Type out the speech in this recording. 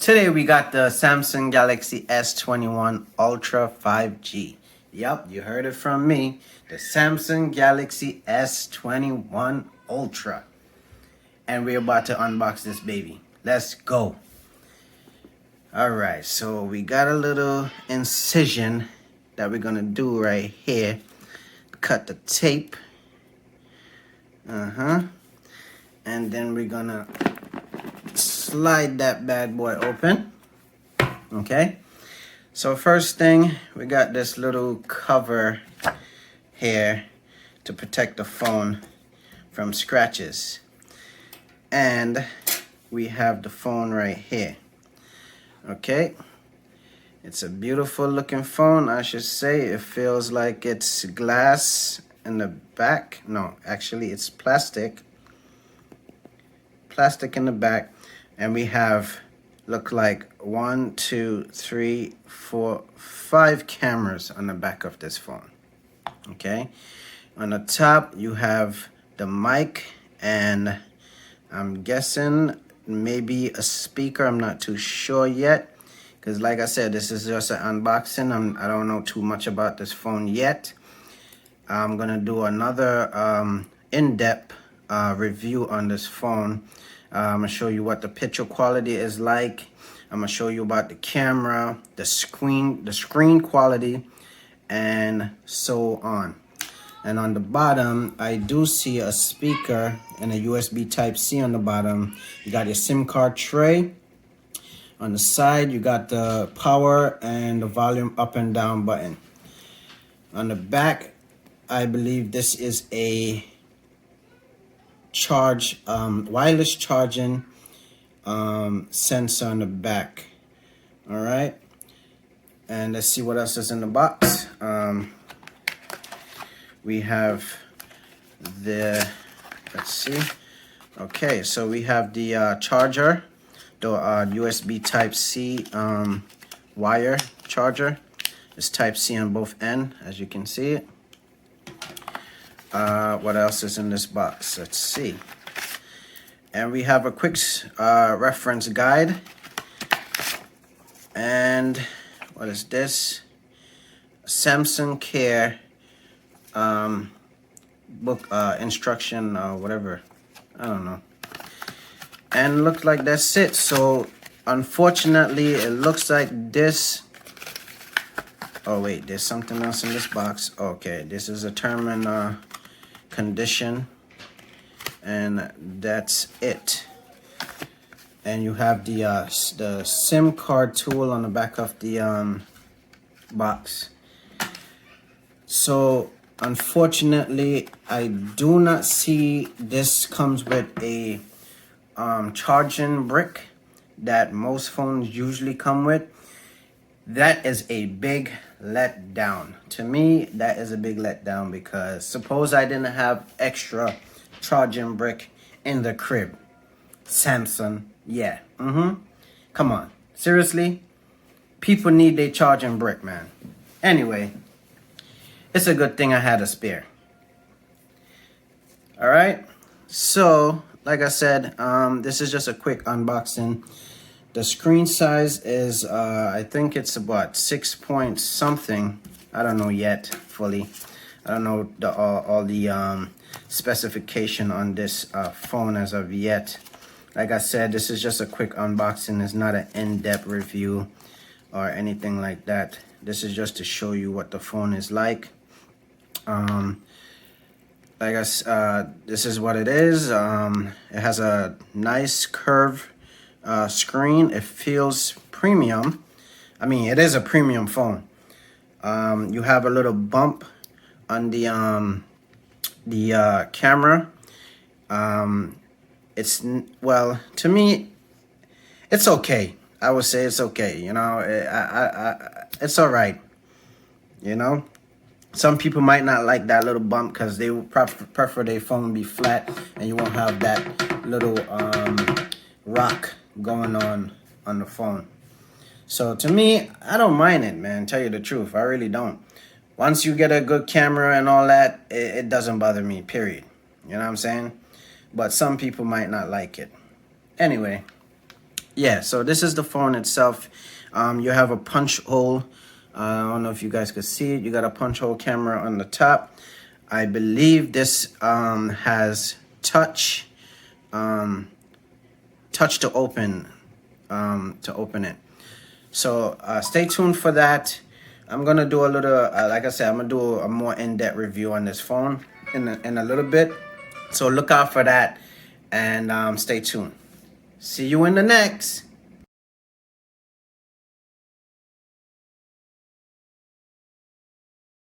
Today we got the Samsung Galaxy S21 Ultra 5G. Yup, you heard it from me. The Samsung Galaxy S21 Ultra. And we're about to unbox this baby. Let's go. Alright, so we got a little incision that we're gonna do right here. Cut the tape. And then we're gonna slide that bad boy open. Okay, so first thing, we got this little cover here to protect the phone from scratches, and we have the phone right here. Okay, it's a beautiful looking phone, I should say. It feels like it's glass in the back. No, actually it's plastic in the back. And we have, look like 1, 2, 3, 4, 5 cameras on the back of this phone. Okay, on the top you have the mic, and I'm guessing maybe a speaker. I'm not too sure yet, because like I said, this is just an unboxing. I don't know too much about this phone yet. I'm gonna do another in-depth review on this phone. I'm gonna show you what the picture quality is like. I'm gonna show you about the camera, the screen quality, and so on. And on the bottom, I do see a speaker and a USB Type-C on the bottom. You got your SIM card tray. On the side, you got the power and the volume up and down button. On the back, I believe this is a wireless charging sensor on the back. All right, and let's see what else is in the box. We have let's see. Okay, so we have the charger, the USB Type-C wire charger. It's Type-C on both ends, as you can see it. What else is in this box? Let's see. And we have a quick reference guide. And what is this? Samsung Care book instruction, whatever. I don't know. And looks like that's it. So unfortunately, it looks like this. Oh wait, there's something else in this box. Okay, this is a term and condition, and that's it. And you have the SIM card tool on the back of the box. So unfortunately, I do not see this comes with a charging brick that most phones usually come with. That is a big letdown. To me, that is a big letdown, because suppose I didn't have extra charging brick in the crib. Samsung, yeah. Come on, seriously? People need their charging brick, man. Anyway, it's a good thing I had a spare. All right, so like I said, this is just a quick unboxing. The screen size is, I think it's about 6 point something. I don't know yet fully. I don't know all the specification on this phone as of yet. Like I said, this is just a quick unboxing. It's not an in-depth review or anything like that. This is just to show you what the phone is like. This is what it is. It has a nice curve screen. It feels premium. I mean, it is a premium phone. You have a little bump on the camera. It's, well, to me, it's okay. I would say it's okay. You know, it's all right. You know, some people might not like that little bump because they would prefer their phone be flat and you won't have that little rock going on the phone. So to me, I don't mind it, man. Tell you the truth, I really don't. Once you get a good camera and all that, it doesn't bother me, period. You know what I'm saying? But some people might not like it. Anyway, Yeah, so this is the phone itself. You have a punch hole. I don't know if you guys could see it. You got a punch hole camera on the top. I believe this has touch, touch to open it. So stay tuned for that. I'm gonna do a little, like I said, I'm gonna do a more in-depth review on this phone in a little bit. So look out for that, and stay tuned. See you in the next.